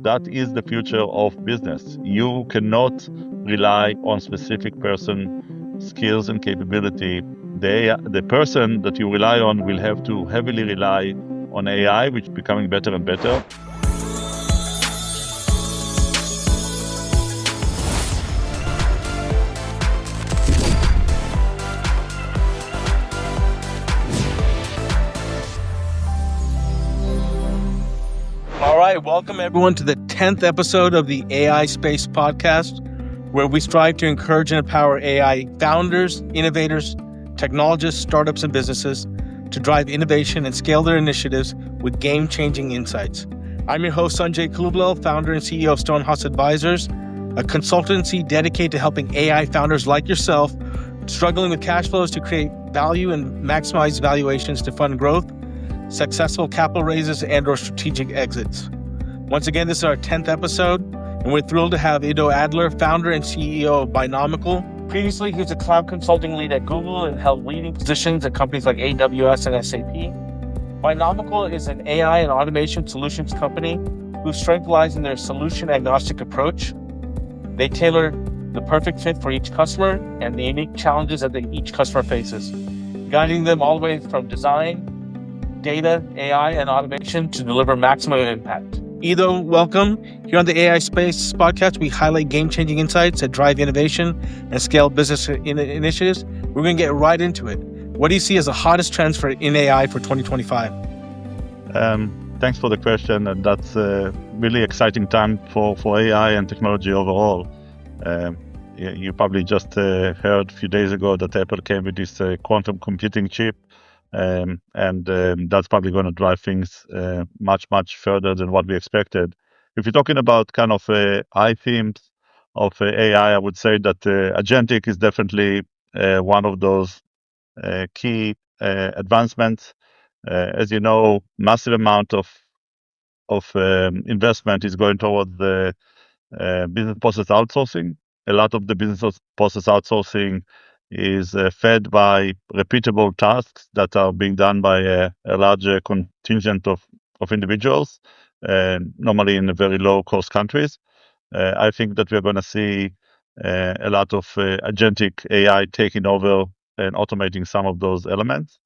That is the future of business. You cannot rely on specific person skills and capability. The person that you rely on will have to heavily rely on AI, which is becoming better and better. All right, welcome everyone to the 10th episode of the AI Space podcast, where we strive to encourage and empower AI founders, innovators, technologists, startups, and businesses to drive innovation and scale their initiatives with game-changing insights. I'm your host, Sanjay Kalluvilayil, founder and CEO of Stonehouse Advisors, a consultancy dedicated to helping AI founders like yourself struggling with cash flows to create value and maximize valuations to fund growth, successful capital raises, and/or strategic exits. Once again, this is our 10th episode, and we're thrilled to have Ido Adler, founder and CEO of Binomical. Previously, he was a cloud consulting lead at Google and held leading positions at companies like AWS and SAP. Binomical is an AI and automation solutions company whose strength lies in their solution-agnostic approach. They tailor the perfect fit for each customer and the unique challenges that each customer faces, guiding them all the way from design, data, AI, and automation to deliver maximum impact. Ido, welcome. Here on the AI Space podcast, we highlight game-changing insights that drive innovation and scale business initiatives. We're going to get right into it. What do you see as the hottest trends in AI for 2025? Thanks for the question. And that's a really exciting time for AI and technology overall. You probably just heard a few days ago that Apple came with this quantum computing chip. And that's probably going to drive things much, much further than what we expected. If you're talking about kind of high themes of AI, I would say that Agentic is definitely one of those key advancements. As you know, massive amount of investment is going towards the business process outsourcing. A lot of the business process outsourcing is fed by repeatable tasks that are being done by a larger contingent of individuals, normally in very low cost countries. I think that we're going to see a lot of agentic AI taking over and automating some of those elements.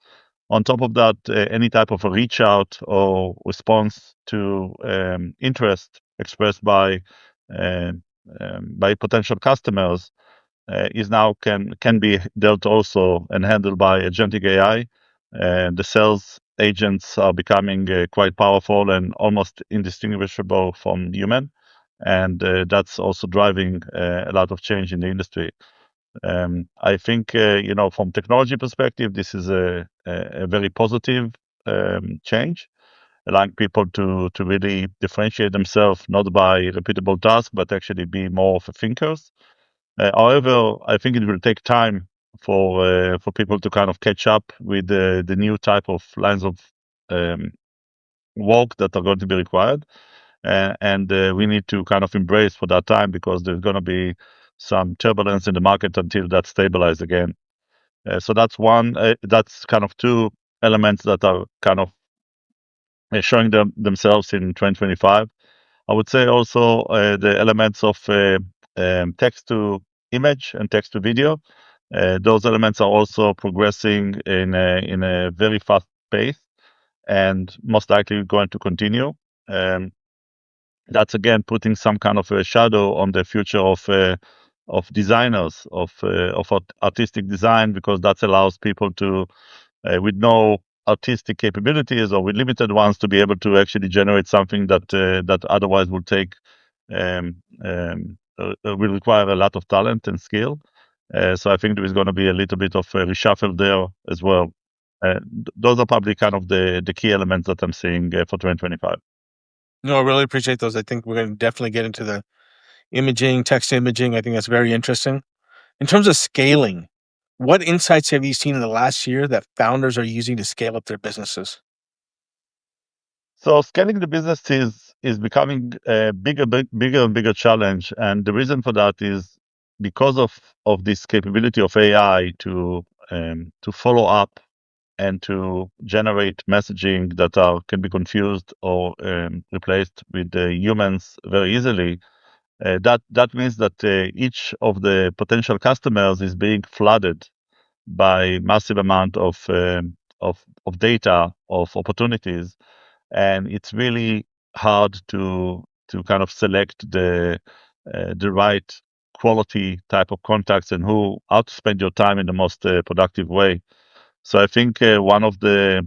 On top of that, any type of a reach out or response to interest expressed by potential customers is now can be dealt also and handled by agentic AI. The sales agents are becoming quite powerful and almost indistinguishable from human, and that's also driving a lot of change in the industry. I think from technology perspective, this is a very positive change, allowing people to really differentiate themselves not by repeatable tasks, but actually be more of a thinkers. However, I think it will take time for people to kind of catch up with the new type of lines of work that are going to be required, and we need to kind of embrace for that time because there's going to be some turbulence in the market until that stabilizes again. So that's one. That's kind of two elements that are kind of showing themselves in 2025. I would say also the elements of text to image and text to video. Those elements are also progressing in a very fast pace and most likely going to continue. That's again putting some kind of a shadow on the future of designers of artistic design, because that allows people to with no artistic capabilities or with limited ones to be able to actually generate something that otherwise would take will require a lot of talent and skill. So I think there is going to be a little bit of a reshuffle there as well. Those are probably kind of the key elements that I'm seeing for 2025. No, I really appreciate those. I think we're going to definitely get into the imaging, text imaging. I think that's very interesting. In terms of scaling, what insights have you seen in the last year that founders are using to scale up their businesses? So scaling the business is becoming a bigger and bigger challenge, and the reason for that is because of this capability of AI to follow up and to generate messaging that can be confused or replaced with humans very easily. That means that each of the potential customers is being flooded by massive amount of data, of opportunities, and it's really hard to kind of select the right quality type of contacts and how to spend your time in the most productive way. So I think um, one of the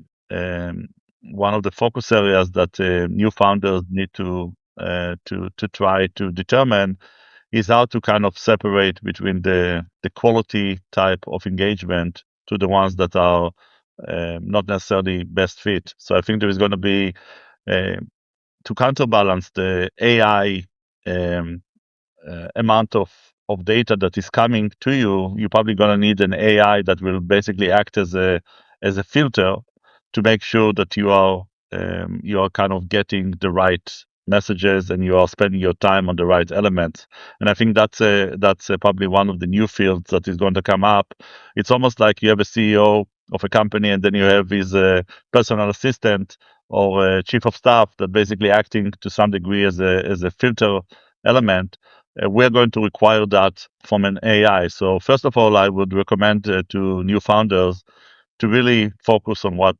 focus areas that new founders need to try to determine is how to kind of separate between the quality type of engagement to the ones that are not necessarily best fit. So I think there is going to be uh, to counterbalance the AI um, amount of data that is coming to you. You're probably going to need an AI that will basically act as a filter to make sure that you are kind of getting the right messages and you are spending your time on the right elements. And I think that's probably one of the new fields that is going to come up. It's almost like you have a CEO of a company and then you have his personal assistant or chief of staff that basically acting to some degree as a filter element. We're going to require that from an AI. So first of all, I would recommend to new founders to really focus on what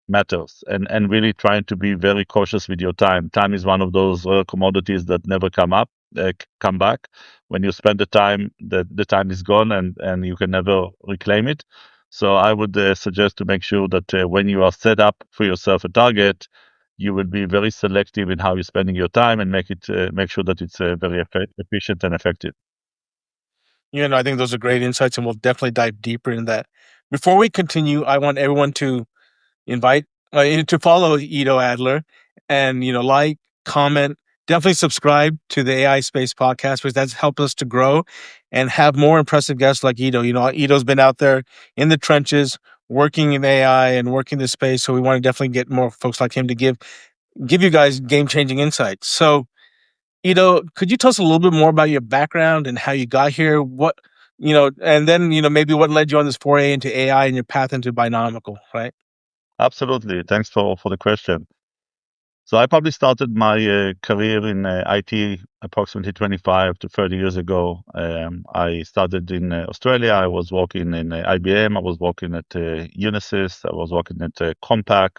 matters and really trying to be very cautious with your time. Time is one of those commodities that never come back. When you spend the time, the time is gone and you can never reclaim it. So I would suggest to make sure that when you are set up for yourself a target, you will be very selective in how you're spending your time and make sure that it's very efficient and effective. I think those are great insights, and we'll definitely dive deeper in that. Before we continue, I want everyone to invite to follow Ido Adler, and like, comment, definitely subscribe to the AI Space podcast, because that's helped us to grow and have more impressive guests like Ido. Ido's been out there in the trenches working in AI and working the space, so we want to definitely get more folks like him to give you guys game changing insights. So, could you tell us a little bit more about your background and how you got here? And then maybe what led you on this foray into AI and your path into Binomical, right? Absolutely. Thanks for the question. So I probably started my career in IT approximately 25 to 30 years ago. I started in Australia. I was working in IBM. I was working at Unisys. I was working at Compaq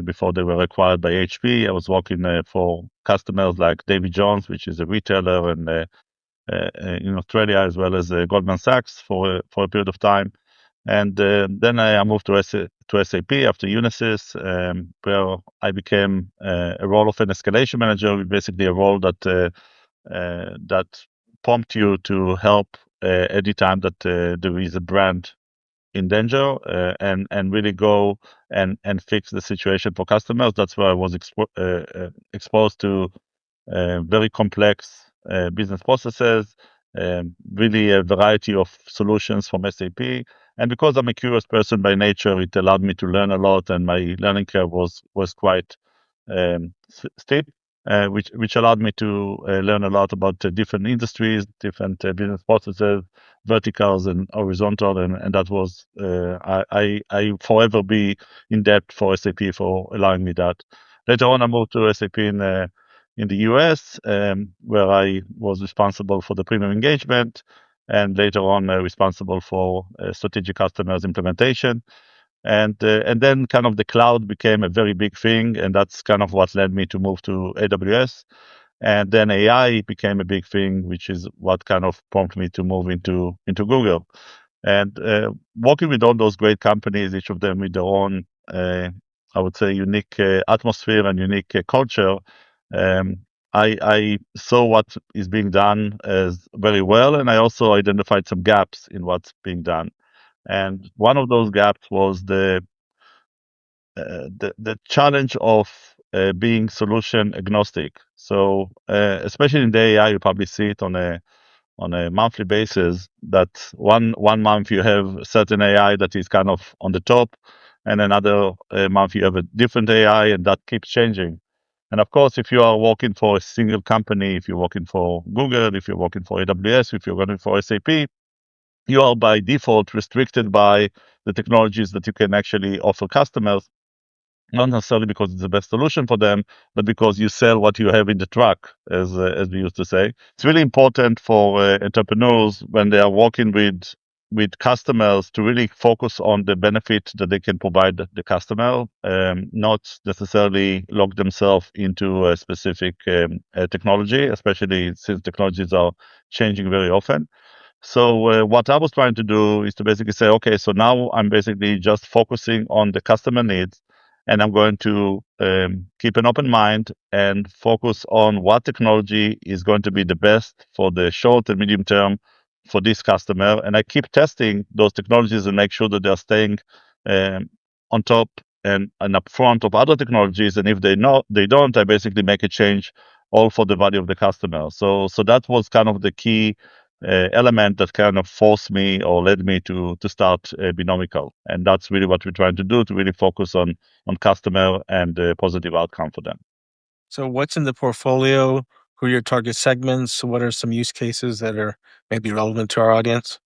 before they were acquired by HP. I was working for customers like Davy Jones, which is a retailer, and in Australia, as well as Goldman Sachs for a period of time. And then I moved to SAP after Unisys, where I became a role of an escalation manager, basically a role that prompt you to help anytime that there is a brand in danger and really go and fix the situation for customers. That's where I was exposed to very complex business processes, really a variety of solutions from SAP. And because I'm a curious person by nature, it allowed me to learn a lot, and my learning curve was quite steep, which allowed me to learn a lot about different industries, different business processes, verticals and horizontal, and that was I forever be in debt for SAP for allowing me that. Later on, I moved to SAP in the US, where I was responsible for the premium engagement, and later on responsible for strategic customers implementation. And then kind of the cloud became a very big thing, and that's kind of what led me to move to AWS. And then AI became a big thing, which is what kind of prompted me to move into Google. And working with all those great companies, each of them with their own, I would say, unique atmosphere and unique culture, um, I saw what is being done as very well, and I also identified some gaps in what's being done. And one of those gaps was the challenge of being solution agnostic. So, especially in the AI, you probably see it on a monthly basis. That one month you have a certain AI that is kind of on the top, and another month you have a different AI, and that keeps changing. And of course, if you are working for a single company, if you're working for Google, if you're working for AWS, if you're working for SAP, you are by default restricted by the technologies that you can actually offer customers, not necessarily because it's the best solution for them, but because you sell what you have in the truck, as we used to say. It's really important for entrepreneurs when they are working with customers to really focus on the benefit that they can provide the customer, not necessarily lock themselves into a specific technology, especially since technologies are changing very often. So what I was trying to do is to basically say, okay, so now I'm basically just focusing on the customer needs, and I'm going to keep an open mind and focus on what technology is going to be the best for the short and medium term for this customer. And I keep testing those technologies and make sure that they're staying um, on top and upfront of other technologies. And if they don't, I basically make a change all for the value of the customer. So that was kind of the key element that kind of forced me or led me to start Binomical, and that's really what we're trying to do, to really focus on customer and positive outcome for them. So, what's in the portfolio? Who are your target segments? What are some use cases that are maybe relevant to our audience?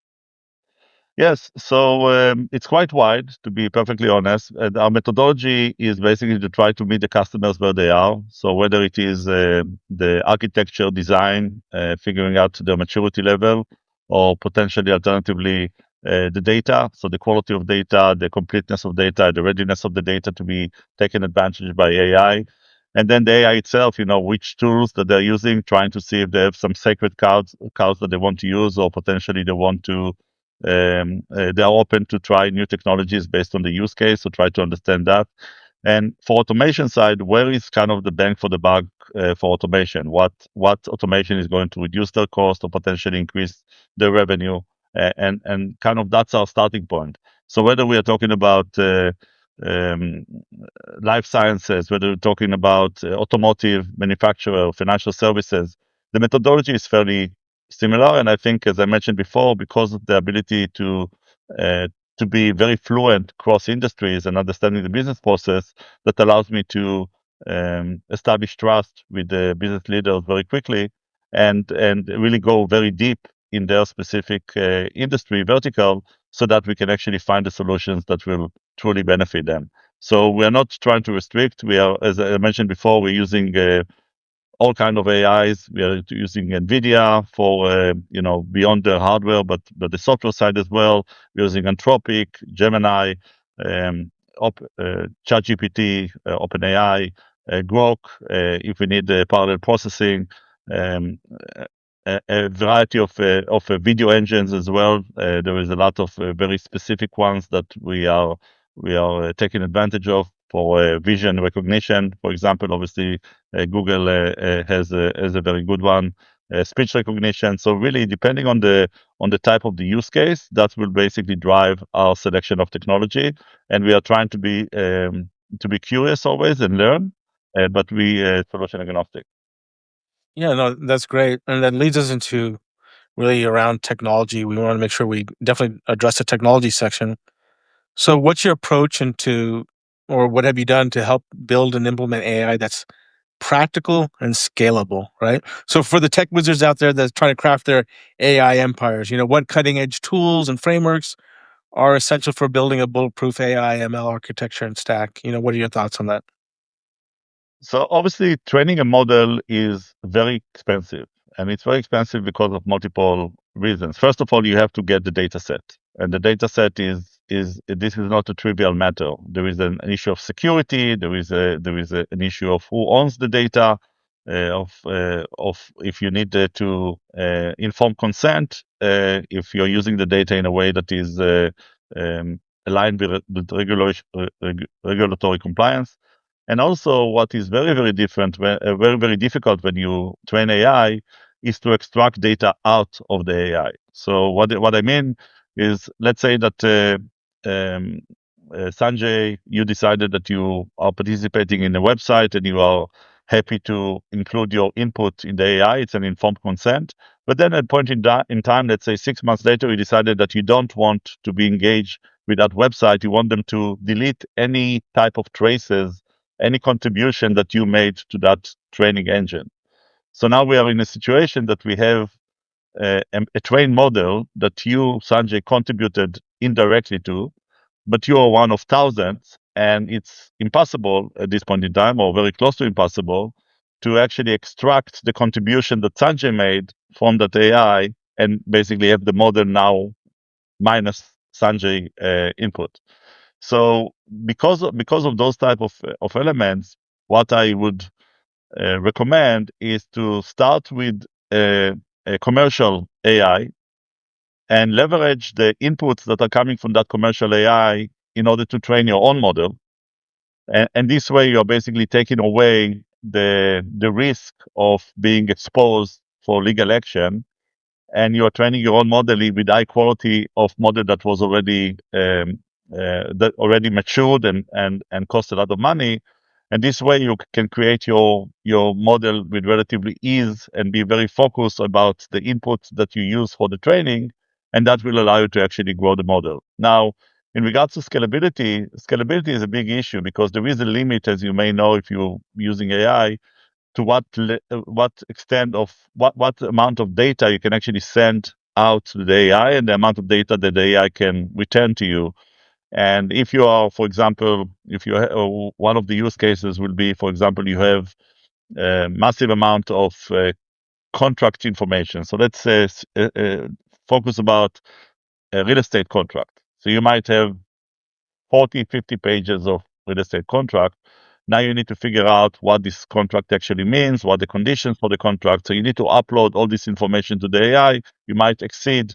Yes, so it's quite wide, to be perfectly honest. And our methodology is basically to try to meet the customers where they are. So whether it is the architecture design, figuring out the maturity level, or potentially alternatively the data, so the quality of data, the completeness of data, the readiness of the data to be taken advantage by AI. And then the AI itself, which tools that they're using, trying to see if they have some sacred cows that they want to use, or potentially they want to they are open to try new technologies based on the use case, so try to understand that. And for automation side, where is kind of the bang for the buck for automation? What automation is going to reduce their cost or potentially increase their revenue? And kind of that's our starting point. So whether we are talking about um, life sciences, whether we're talking about automotive manufacturer, financial services, the methodology is fairly similar. And I think, as I mentioned before, because of the ability uh, to be very fluent across industries and understanding the business process, that allows me to establish trust with the business leaders very quickly, and really go very deep in their specific industry vertical, so that we can actually find the solutions that will truly benefit them. So we are not trying to restrict. We are, as I mentioned before, we're using all kind of AIs. We are using NVIDIA for beyond the hardware, but the software side as well. We're using Anthropic, Gemini, um, ChatGPT, OpenAI, Grok. If we need parallel processing, um, a variety of video engines as well. There is a lot of very specific ones that we are taking advantage of for vision recognition. For example, obviously Google has a very good one. Speech recognition. So really, depending on the type of the use case, that will basically drive our selection of technology. And we are trying to be curious always and learn, but we solution agnostic. Yeah, no, that's great. And that leads us into really around technology. We want to make sure we definitely address the technology section. So, what's your approach into, or what have you done to help build and implement AI that's practical and scalable, right? So, for the tech wizards out there that's trying to craft their AI empires, what cutting edge tools and frameworks are essential for building a bulletproof AI ML architecture and stack? What are your thoughts on that? So obviously, training a model is very expensive, and it's very expensive because of multiple reasons. First of all, you have to get the data set, and the data set is this is not a trivial matter. There is an issue of security. An issue of who owns the data, of if you need to inform consent, if you're using the data in a way that is aligned with regulatory compliance. And also, what is very, very different, very, very difficult when you train AI, is to extract data out of the AI. So what I mean is, let's say that Sanjay, you decided that you are participating in a website and you are happy to include your input in the AI. It's an informed consent. But then at a point in time, let's say 6 months later, you decided that you don't want to be engaged with that website. You want them to delete any type of traces, any contribution that you made to that training engine. So now we are in a situation that we have a trained model that you, Sanjay, contributed indirectly to, but you are one of thousands, and it's impossible at this point in time, or very close to impossible, to actually extract the contribution that Sanjay made from that AI and basically have the model now minus Sanjay input. So because of those type of elements, what I would recommend is to start with a commercial AI and leverage the inputs that are coming from that commercial AI in order to train your own model. And this way, you're basically taking away the risk of being exposed for legal action, and you're training your own model with high quality of model that was already that already matured and cost a lot of money. And this way, you can create your model with relatively ease and be very focused about the inputs that you use for the training, and that will allow you to actually grow the model. Now, in regards to scalability, scalability is a big issue because there is a limit, as you may know, if you're using AI, to what extent of what amount of data you can actually send out to the AI and the amount of data that the AI can return to you. And if you are, for example, if you one of the use cases will be, for example, you have a massive amount of contract information. So let's focus about a real estate contract. So you might have 40, 50 pages of real estate contract. Now you need to figure out what this contract actually means, what the conditions for the contract. So you need to upload all this information to the AI. You might exceed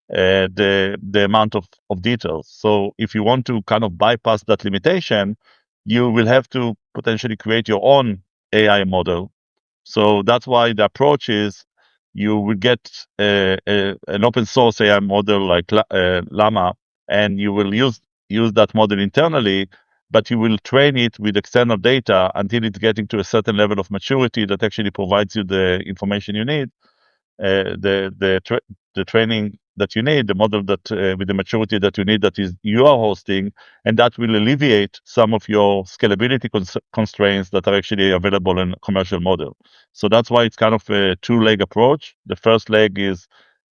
the amount of details. So if you want to kind of bypass that limitation, you will have to potentially create your own AI model. So that's why the approach is you will get an open source AI model like Llama, and you will use that model internally, but you will train it with external data until it's getting to a certain level of maturity that actually provides you the information you need, the training that you need, the model that with the maturity that you need that is you are hosting, and that will alleviate some of your scalability constraints that are actually available in commercial model. So that's why it's kind of a two-leg approach. The first leg is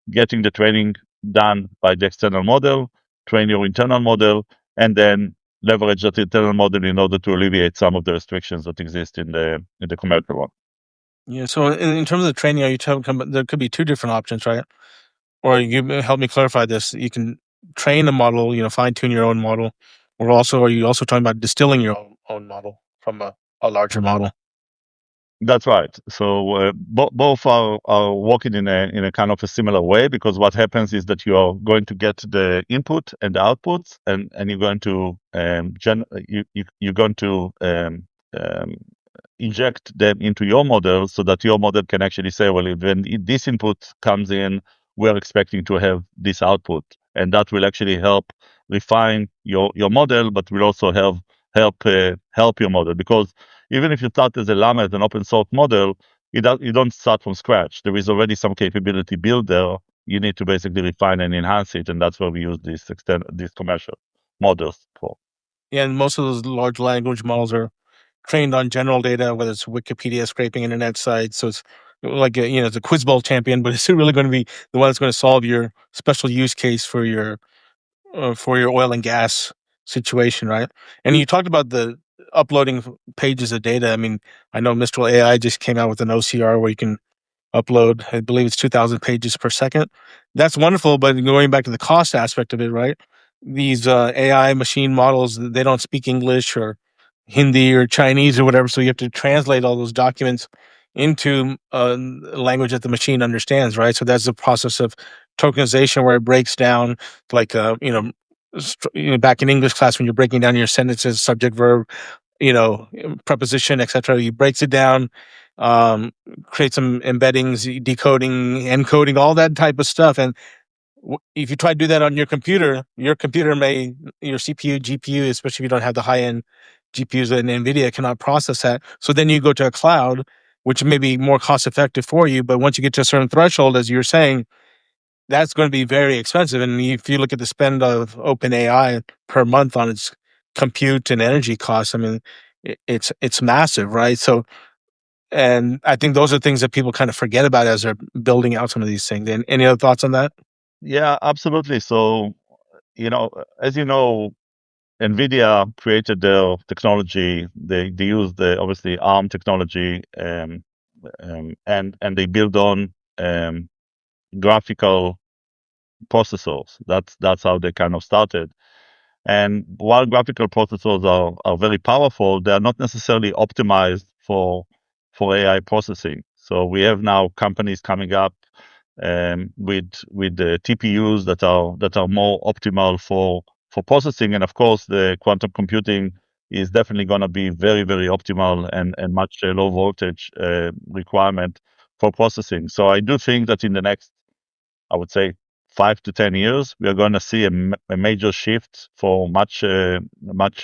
getting the training done by the external model, train your internal model, and then leverage that internal model in order to alleviate some of the restrictions that exist in the commercial one. Yeah. So in terms of the training, are you talking about there could be two different options, right? Or you help me clarify this. You can train a model, fine tune your own model, or also are you also talking about distilling your own model from a larger model? That's right. So both are working in a kind of a similar way, because what happens is that you are going to get the input and the outputs, and you're going to you're going to inject them into your model so that your model can actually say, well, when this input comes in, we're expecting to have this output, and that will actually help refine your model, but will also help your model, because even if you start as a Llama, as an open source model, you don't start from scratch. There is already some capability built there. You need to basically refine and enhance it, and that's where we use these commercial models for. Yeah, and most of those large language models are trained on general data, whether it's Wikipedia scraping internet sites. So it's like it's a quiz bowl champion, but it's really going to be the one that's going to solve your special use case for your oil and gas situation, right? And you talked about the uploading pages of data. I mean, I know Mistral AI just came out with an OCR where you can upload, I believe it's 2,000 pages per second. That's wonderful, but going back to the cost aspect of it, right? These AI machine models, they don't speak English or Hindi or Chinese or whatever, so you have to translate all those documents into a language that the machine understands, right? So that's the process of tokenization where it breaks down, like back in English class when you're breaking down your sentences, subject, verb, preposition, etc. He breaks it down, um, create some embeddings, decoding, encoding, all that type of stuff. And if you try to do that on your computer may, your CPU, GPU, especially if you don't have the high end GPUs and NVIDIA, cannot process that. So then you go to a cloud, which may be more cost effective for you. But once you get to a certain threshold, as you're saying, that's going to be very expensive. And if you look at the spend of OpenAI per month on its compute and energy costs, I mean, it's massive, right? So And I think those are things that people kind of forget about as they're building out some of these things. And any other thoughts on that? Yeah, absolutely. So, as you know, NVIDIA created their technology. They use the obviously ARM technology, and they build on um, graphical processors. That's how they kind of started. And while graphical processors are very powerful, they are not necessarily optimized for AI processing. So we have now companies coming up with the TPUs that are more optimal for processing. And of course, the quantum computing is definitely going to be very, very optimal and much low voltage requirement for processing. So I do think that in the next, I would say, 5 to 10 years, we are going to see a major shift for much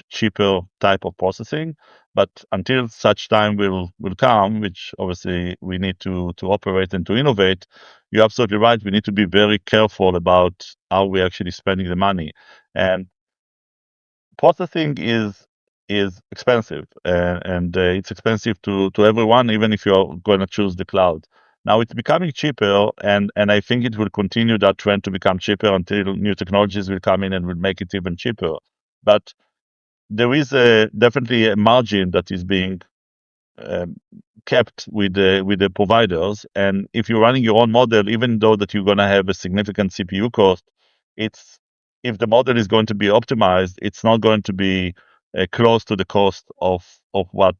cheaper type of processing. But until such time will come, which obviously we need to operate and to innovate, you're absolutely right. We need to be very careful about how we're actually spending the money. And processing is expensive, and it's expensive to everyone, even if you're going to choose the cloud. Now it's becoming cheaper, and I think it will continue that trend to become cheaper until new technologies will come in and will make it even cheaper. But there is definitely a margin that is being um, kept with the providers. And if you're running your own model, even though that you're going to have a significant CPU cost, it's if the model is going to be optimized, it's not going to be close to the cost of what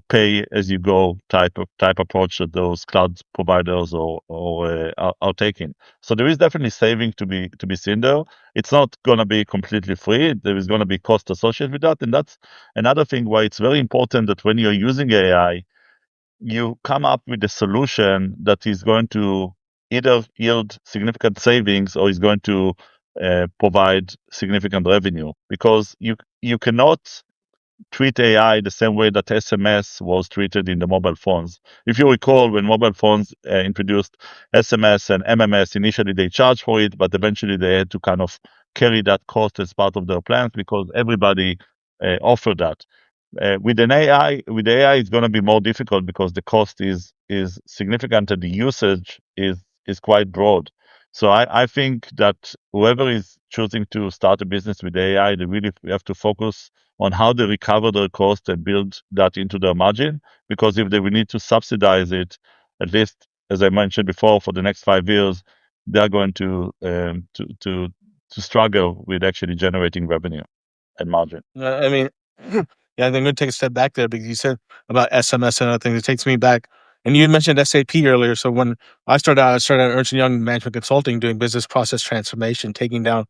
pay as you go type approach that those cloud providers are taking. So there is definitely saving to be seen there. It's not going to be completely free. There is going to be cost associated with that, and that's another thing why it's very important that when you're using AI, you come up with a solution that is going to either yield significant savings or is going to provide significant revenue, because you cannot treat AI the same way that SMS was treated in the mobile phones. If you recall, when mobile phones introduced SMS and MMS, initially they charged for it, but eventually they had to kind of carry that cost as part of their plans because everybody offered that. With AI, it's going to be more difficult because the cost is significant and the usage is quite broad. So I think that whoever is choosing to start a business with AI, they really have to focus on how they recover their cost and build that into their margin. Because if they will need to subsidize it, at least as I mentioned before, for the next 5 years, they are going to struggle with actually generating revenue and margin. I mean, yeah, I'm going to take a step back there because you said about SMS and other things. It takes me back. And you had mentioned SAP earlier. So when I started at Ernst & Young Management Consulting doing business process transformation, taking down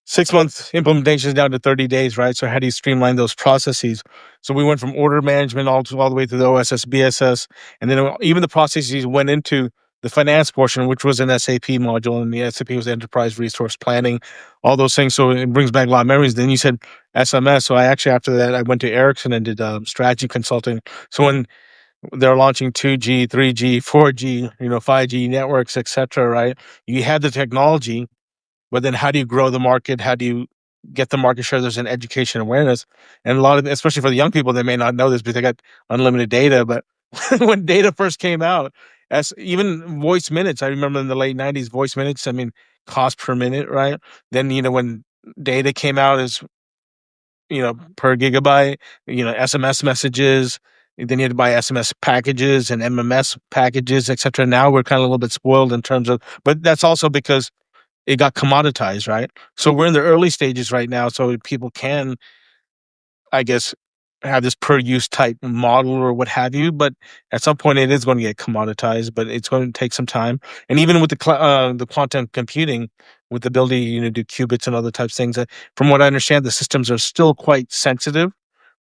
6 month implementations down to 30 days, right? So how do you streamline those processes? So we went from order management all the way to the OSS, BSS, and then even the processes went into the finance portion, which was an SAP module, and the SAP was enterprise resource planning, all those things. So it brings back a lot of memories. Then you said SMS. So I actually, after that, I went to Ericsson and did strategy consulting. So when they're launching 2G, 3G, 4G, 5G networks, etc., right? You had the technology, but then how do you grow the market? How do you get the market share? There's an education awareness. And a lot of, especially for the young people, they may not know this because they got unlimited data. But when data first came out, as even voice minutes, I remember in the late 90s, voice minutes, I mean, cost per minute, right? Then, when data came out as, per gigabyte, SMS messages, then you had to buy SMS packages and MMS packages, etc. Now we're kind of a little bit spoiled in terms of, but that's also because it got commoditized, right? So we're in the early stages right now, so people can, I guess, have this per use type model or what have you. But at some point, it is going to get commoditized. But it's going to take some time. And even with the quantum computing, with the ability to do qubits and other types of things, from what I understand, the systems are still quite sensitive,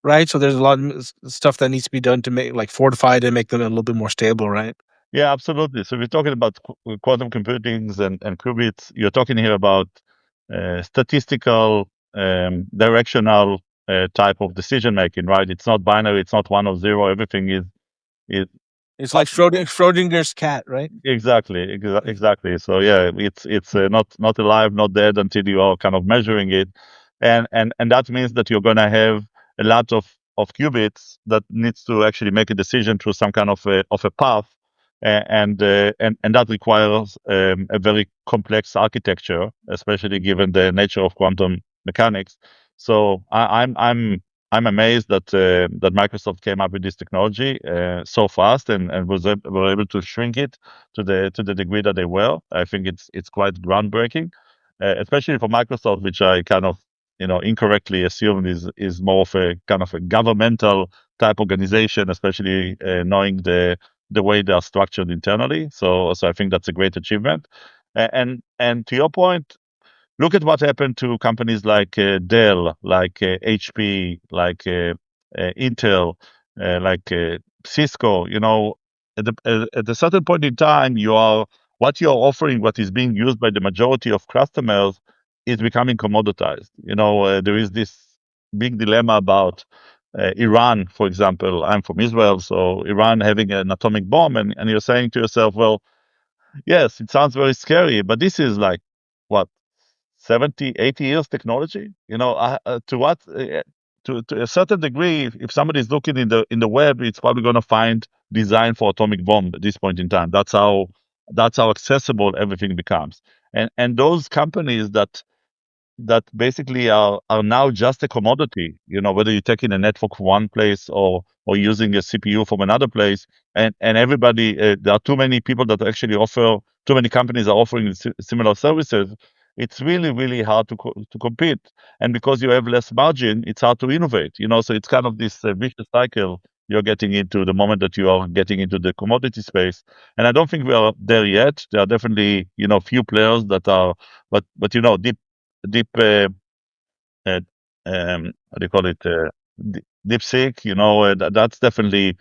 right? So there's a lot of stuff that needs to be done to make like fortify it and make them a little bit more stable, right? Yeah, absolutely. So we're talking about quantum computings and qubits. You're talking here about statistical, directional type of decision making, right? It's not binary. It's not one or zero. Everything is It's like Schrodinger's cat, right? exactly. So yeah, it's not alive, not dead until you are kind of measuring it, and that means that you're going to have a lot of of qubits that needs to actually make a decision through some kind of a path, and that requires a very complex architecture, especially given the nature of quantum mechanics. So I'm amazed that Microsoft came up with this technology so fast, and were able to shrink it to the degree that they were. I think it's quite groundbreaking, especially for Microsoft, which I kind of incorrectly assumed is more of a kind of a governmental type organization, especially knowing the way they are structured internally. So I think that's a great achievement. And to your point, look at what happened to companies like Dell, like HP, like Intel, like Cisco. At a certain point in time, what you are offering, what is being used by the majority of customers, is becoming commoditized. There is this big dilemma about Iran, for example. I'm from Israel, so Iran having an atomic bomb, and you're saying to yourself, well, yes, it sounds very scary, but this is like what 70, 80 years technology. To what to a certain degree, if somebody is looking in the web, it's probably going to find design for atomic bomb at this point in time. That's how accessible everything becomes. And those companies that basically are now just a commodity. Whether you're taking a network from one place or using a CPU from another place, and everybody, there are too many people that actually offer, too many companies are offering similar services. It's really, really hard to compete, and because you have less margin, it's hard to innovate. So it's kind of this vicious cycle you're getting into the moment that you are getting into the commodity space. And I don't think we are there yet. There are definitely few players that are, but deep what do you call it, deep seek. That's definitely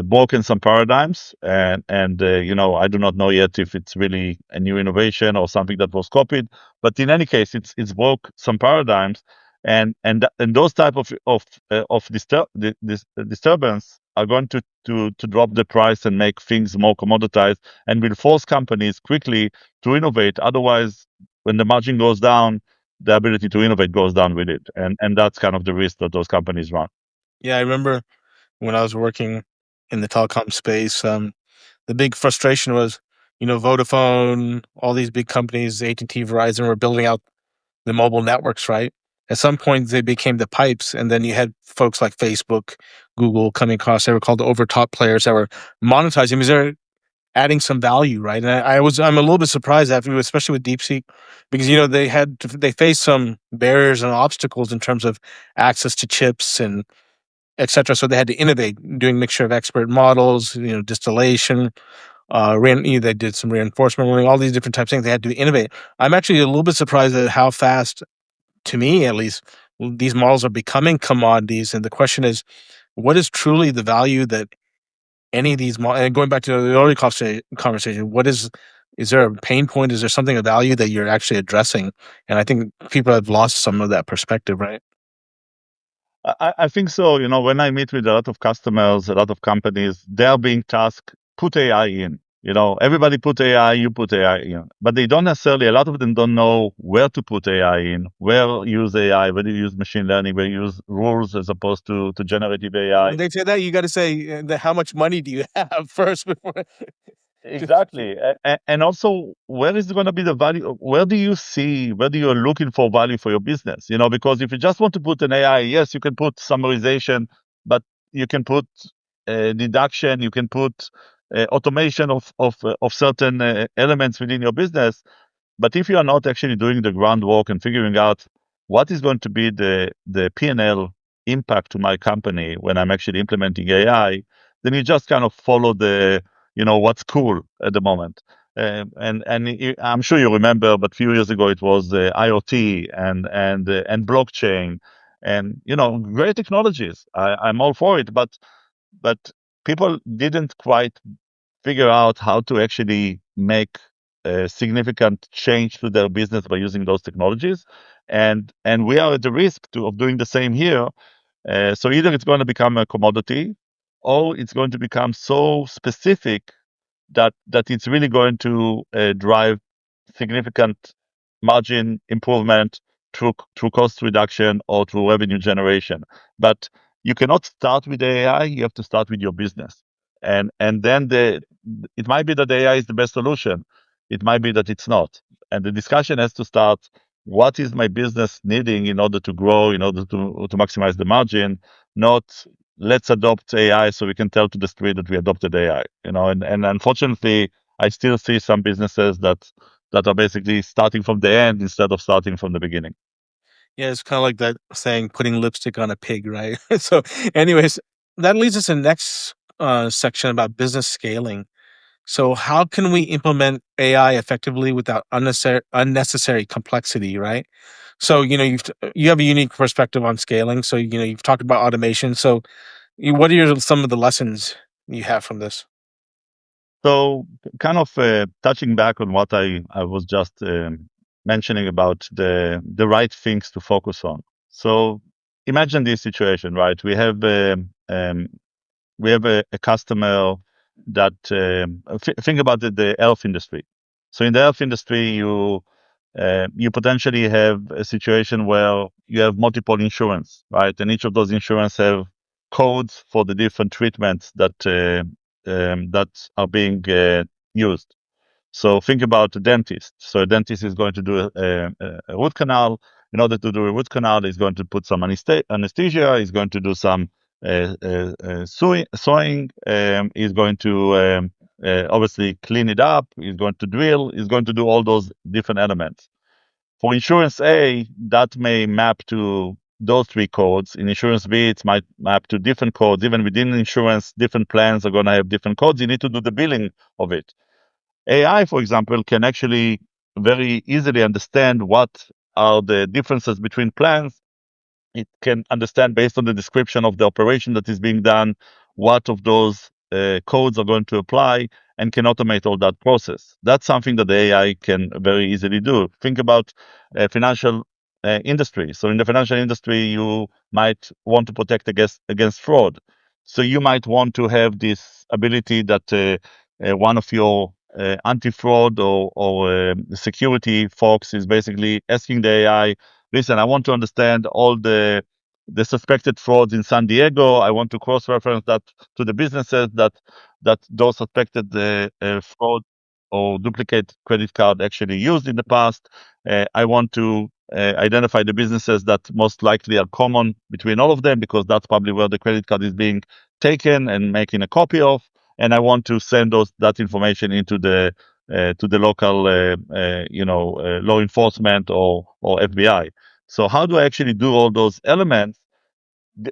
broken some paradigms, and I do not know yet if it's really a new innovation or something that was copied, but in any case, it's broke some paradigms, and those type of disturbance are going to drop the price and make things more commoditized, and will force companies quickly to innovate. Otherwise, when the margin goes down, the ability to innovate goes down with it, and that's kind of the risk that those companies run. Yeah, I remember when I was working in the telecom space, the big frustration was, Vodafone, all these big companies, AT&T, Verizon, were building out the mobile networks, right? At some point, they became the pipes, and then you had folks like Facebook, Google coming across. They were called the overtop players that were monetizing because they're adding some value, right? And I'm a little bit surprised after, especially with DeepSeek, because they faced some barriers and obstacles in terms of access to chips and etc. So they had to innovate, doing mixture of expert models, distillation, they did some reinforcement learning, all these different types of things. They had to innovate. I'm actually a little bit surprised at how fast, to me at least, these models are becoming commodities. And the question is, what is truly the value that any of these models? And going back to the earlier conversation, is there a pain point? Is there something of value that you're actually addressing? And I think people have lost some of that perspective, right? I think so. When I meet with a lot of customers, a lot of companies, they are being tasked, put AI in. Everybody put AI, you put AI in. But they don't necessarily, a lot of them don't know where to put AI in, where use AI, whether you use machine learning, where you use rules as opposed to generative When AI. they say that, you got to say how much money do you have first before. Exactly. And also, where is going to be the value? Whether you're looking for value for your business? Because if you just want to put an AI, yes, you can put summarization, but you can put deduction, you can put automation of certain elements within your business. But if you are not actually doing the groundwork and figuring out what is going to be the P&L impact to my company when I'm actually implementing AI, then you just kind of follow what's cool at the moment. I'm sure you remember, but a few years ago it was IoT and blockchain, and great technologies. I'm all for it, but people didn't quite figure out how to actually make a significant change to their business by using those technologies. And we are at the risk of doing the same here. So either it's going to become a commodity, or it's going to become so specific that it's really going to drive significant margin improvement through cost reduction or through revenue generation. But you cannot start with the AI. You have to start with your business, and then it might be that the AI is the best solution. It might be that it's not, and the discussion has to start. What is my business needing in order to grow, in order to maximize the margin? Not let's adopt AI so we can tell to the street that we adopted AI. And unfortunately, I still see some businesses that are basically starting from the end instead of starting from the beginning. Yeah, it's kind of like that saying, putting lipstick on a pig, right? So, anyways, that leads us to the next section about business scaling. So, how can we implement AI effectively without unnecessary complexity, right? So, you have a unique perspective on scaling. So, you've talked about automation. So, what are some of the lessons you have from this? So, kind of touching back on what I was just mentioning about the right things to focus on. So, imagine this situation, right? We have a customer that think about the health industry. So, in the health industry, you potentially have a situation where you have multiple insurance, right? And each of those insurance have codes for the different treatments that are being used. So think about a dentist. So a dentist is going to do a root canal. In order to do a root canal, he's going to put some anesthesia. He's going to do some sewing. He's going to obviously clean it up. He's going to drill. He's going to do all those different elements. For insurance A, that may map to those three codes. In insurance B, it might map to different codes. Even within insurance, different plans are going to have different codes. You need to do the billing of it. AI, for example, can actually very easily understand what are the differences between plans. It can understand based on the description of the operation that is being done, what of those codes are going to apply, and can automate all that process. That's something that the AI can very easily do. Think about financial industry. So in the financial industry, you might want to protect against fraud. So you might want to have this ability that one of your anti-fraud or security folks is basically asking the AI, listen, I want to understand all the suspected frauds in San Diego. I want to cross-reference that to the businesses that those suspected fraud or duplicate credit card actually used in the past. I want to identify the businesses that most likely are common between all of them because that's probably where the credit card is being taken and making a copy of. And I want to send that information into the to the local, law enforcement or FBI. So how do I actually do all those elements?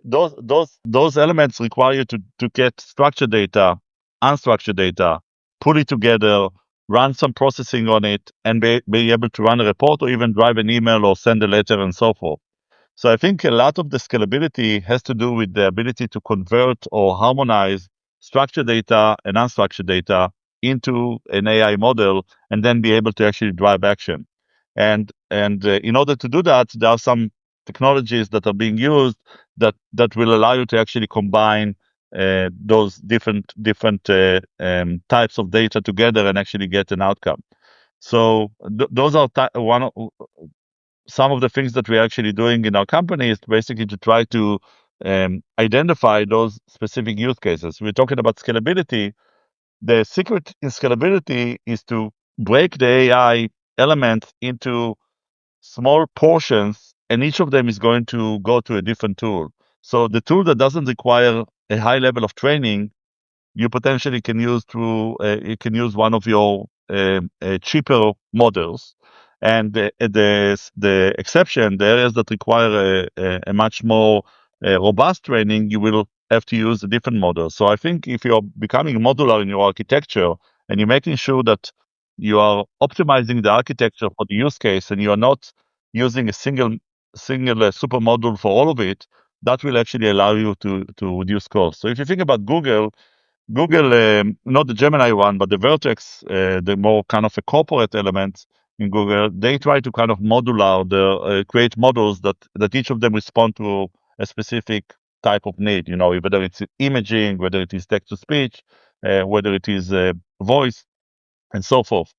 Those elements require you to get structured data, unstructured data, put it together, run some processing on it, and be able to run a report or even drive an email or send a letter and so forth. So I think a lot of the scalability has to do with the ability to convert or harmonize structured data and unstructured data into an AI model and then be able to actually drive action. And in order to do that, there are some technologies that are being used that will allow you to actually combine those different types of data together and actually get an outcome. So those are some of the things that we're actually doing in our company is basically to try to identify those specific use cases. We're talking about scalability. The secret in scalability is to break the AI element into small portions, and each of them is going to go to a different tool. So the tool that doesn't require a high level of training you potentially can use you can use one of your cheaper models, and the exception, the areas that require a much more robust training, you will have to use a different model. So I think if you're becoming modular in your architecture and you're making sure that you are optimizing the architecture for the use case and you are not using a single super module for all of it, that will actually allow you to reduce costs. So if you think about Google, not the Gemini one, but the Vertex, the more kind of a corporate element in Google, they try to kind of create models that each of them respond to a specific type of need, whether it's imaging, whether it is text to speech, whether it is voice, and so forth.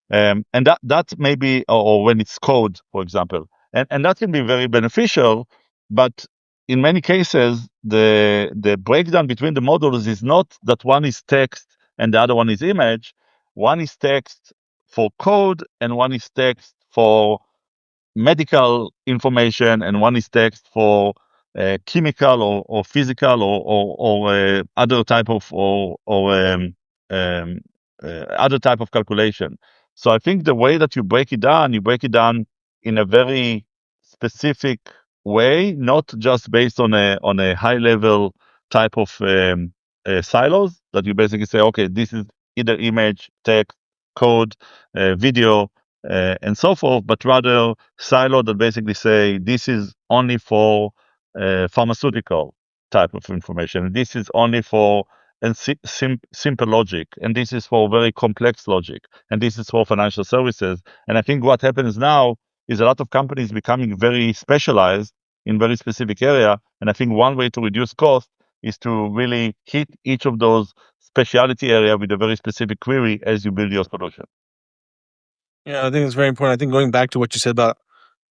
And that may be, or when it's code, for example, and that can be very beneficial, but in many cases, the breakdown between the models is not that one is text and the other one is image. One is text for code and one is text for medical information, and one is text for chemical or physical or other type of um, other type of calculation. So I think the way that you break it down in a very specific way, not just based on a high level type of silos that you basically say, okay, this is either image, text, code, video, and so forth, but rather silo that basically say this is only for pharmaceutical type of information. This is only for and simple logic, and this is for very complex logic, and this is for financial services. And I think what happens now is a lot of companies becoming very specialized in very specific area. And I think one way to reduce cost is to really hit each of those specialty area with a very specific query as you build your solution. Yeah, I think it's very important. I think going back to what you said about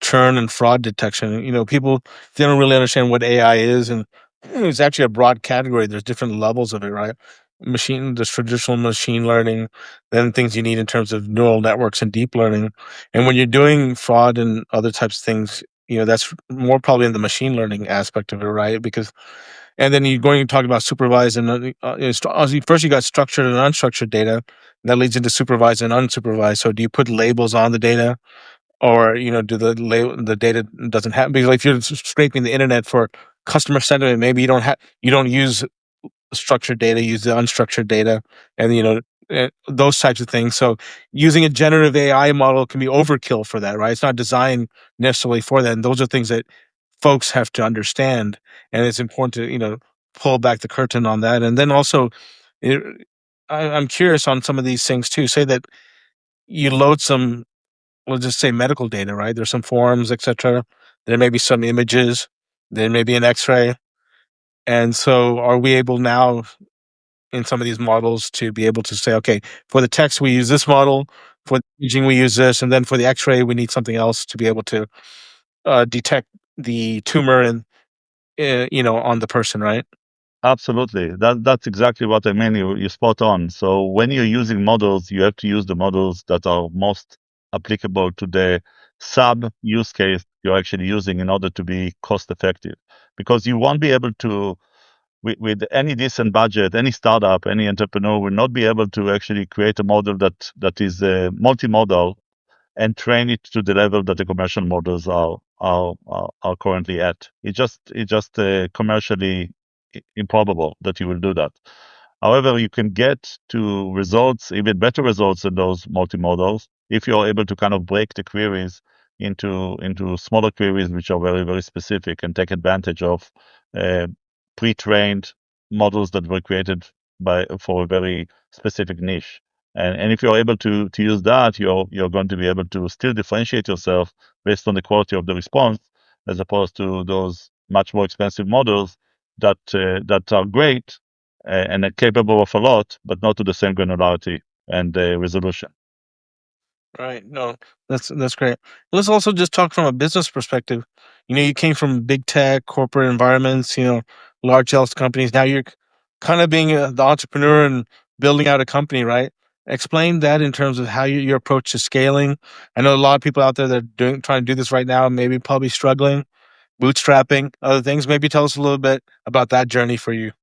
churn and fraud detection, people, they don't really understand what AI is, and it's actually a broad category. There's different levels of it, right? There's traditional machine learning, then things you need in terms of neural networks and deep learning. And when you're doing fraud and other types of things, that's more probably in the machine learning aspect of it, right? Because and then you're going to talk about supervised and first you got structured and unstructured data that leads into supervised and unsupervised. So do you put labels on the data, or do the data doesn't have, because like if you're scraping the internet for customer sentiment, maybe you don't use structured data, use the unstructured data, and those types of things. So using a generative AI model can be overkill for that, right? It's not designed necessarily for that, and those are things that folks have to understand, and it's important to pull back the curtain on that. And then also, it, I'm curious on some of these things too. Say that you load some, we'll just say medical data, right? There's some forms, etc. There may be some images, there may be an X-ray, and so are we able now in some of these models to be able to say, okay, for the text we use this model, for the imaging we use this, and then for the X-ray we need something else to be able to detect the tumor and on the person, right? Absolutely. That's exactly what I mean. You're spot on. So when you're using models, you have to use the models that are most applicable to the sub use case you're actually using in order to be cost effective. Because you won't be able to, with any decent budget, any startup, any entrepreneur will not be able to actually create a model that is multimodal and train it to the level that the commercial models are currently at. It just commercially improbable that you will do that. However, you can get to results, even better results than those multimodals, if you're able to kind of break the queries into smaller queries, which are very, very specific and take advantage of uh, pre-trained models that were created for a very specific niche. And if you're able to use that, you're going to be able to still differentiate yourself based on the quality of the response, as opposed to those much more expensive models that are great and are capable of a lot, but not to the same granularity and resolution. Right. No, that's great. Let's also just talk from a business perspective. You came from big tech, corporate environments, large health companies. Now you're kind of being the entrepreneur and building out a company, right? Explain that in terms of how your approach to scaling. I know a lot of people out there that are trying to do this right now, maybe probably struggling, bootstrapping, other things. Maybe tell us a little bit about that journey for you.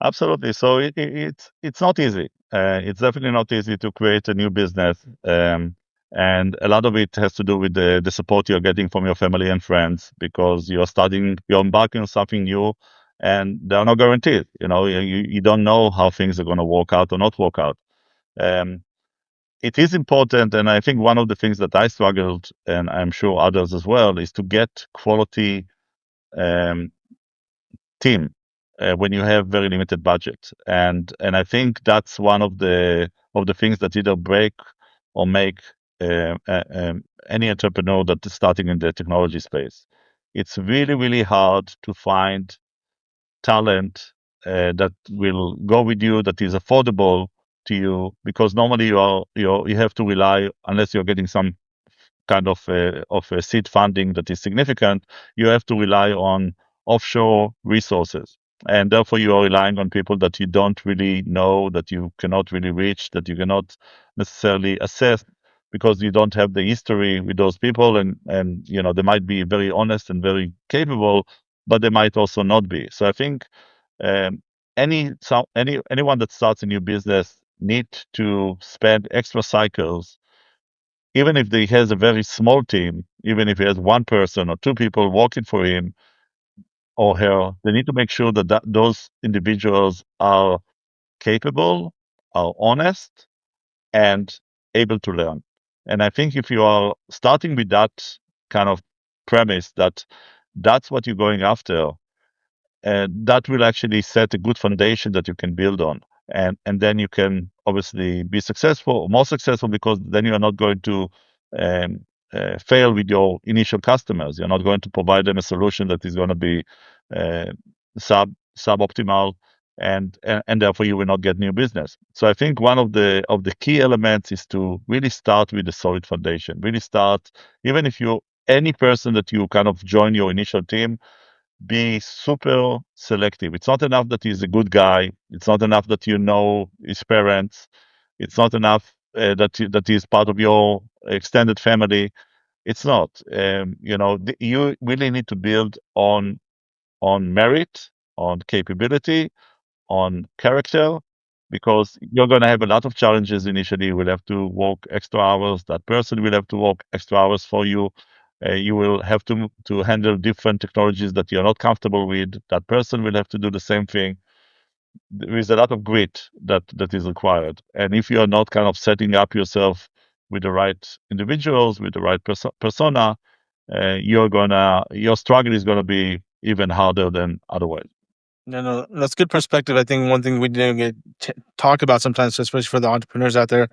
Absolutely. So it's not easy. It's definitely not easy to create a new business. And a lot of it has to do with the support you're getting from your family and friends, because you're embarking on something new, and there are no guarantees. You don't know how things are going to work out or not work out. Um, it is important, and I think one of the things that I struggled, and I'm sure others as well, is to get quality um, team when you have very limited budget. And I think that's one of the things that either break or make any entrepreneur that is starting in the technology space. It's really, really hard to find talent that will go with you, that is affordable to you, because normally you have to rely, unless you're getting some kind of a seed funding that is significant, you have to rely on offshore resources. And therefore, you are relying on people that you don't really know, that you cannot really reach, that you cannot necessarily assess because you don't have the history with those people. And they might be very honest and very capable, but they might also not be. So I think um, anyone that starts a new business need to spend extra cycles, even if he has a very small team, even if he has one person or two people working for him or her, they need to make sure that those individuals are capable, are honest, and able to learn. And I think if you are starting with that kind of premise that that's what you're going after, that will actually set a good foundation that you can build on. And then you can obviously be successful, more successful, because then you are not going to um, fail with your initial customers. You're not going to provide them a solution that is going to be uh, suboptimal, and therefore you will not get new business. So I think one of the key elements is to really start with a solid foundation. Really start, even if you any person that you kind of join your initial team, be super selective. It's not enough that he's a good guy. It's not enough that you know his parents. It's not enough that he's part of your extended family. It's not. You really need to build on merit, on capability, on character, because you're going to have a lot of challenges initially. You will have to work extra hours. That person will have to work extra hours for you. You will have to handle different technologies that you're not comfortable with. That person will have to do the same thing. There is a lot of grit that is required. And if you are not kind of setting up yourself with the right individuals, with the right persona, your struggle is gonna be even harder than otherwise. No, no, that's good perspective. I think one thing we didn't get talk about sometimes, especially for the entrepreneurs out there,